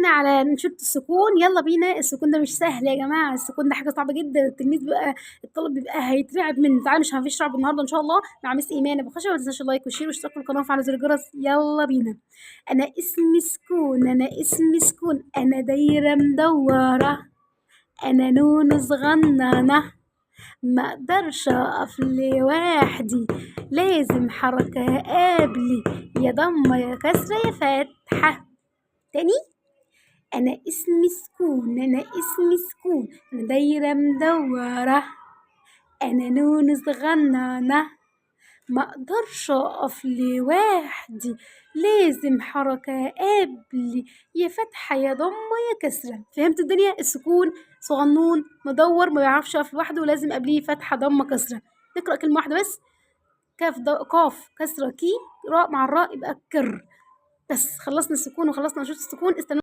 بينا على نشوط السكون، يلا بينا. السكون ده مش سهل يا جماعة، السكون ده حاجة صعبة جدا. الطالب بيبقى هيترعب منه. تعالى مش هنفيش رعب النهارده ان شاء الله مع مس ايمان ابو خشب. ما تنساش اللايك والشير والاشتراك في القناة وفعل زر الجرس. يلا بينا. انا اسمي سكون، انا اسمي سكون، انا دايرة مدورة، انا نون صغننة، ما اقدرش اقف لوحدي، لازم حركة قبلي، يا ضمة يا كسرة يا فتحة. تاني. انا اسمي سكون، انا اسمي سكون، انا دايرة مدورة، انا نون صغننة، ما اقدرش اقف لوحدي، لازم حركة قبلي، يا فتحة يا ضمة يا كسرة. فهمت الدنيا؟ السكون صغنون مدور ما بيعرفش يقف لوحده، ولازم قبليه فتحة ضمة كسرة. نقرأ كلمة واحدة بس. قاف كسرة كي، راء مع الراء يبقى كر. بس خلصنا السكون وخلصنا نشوط السكون. استنى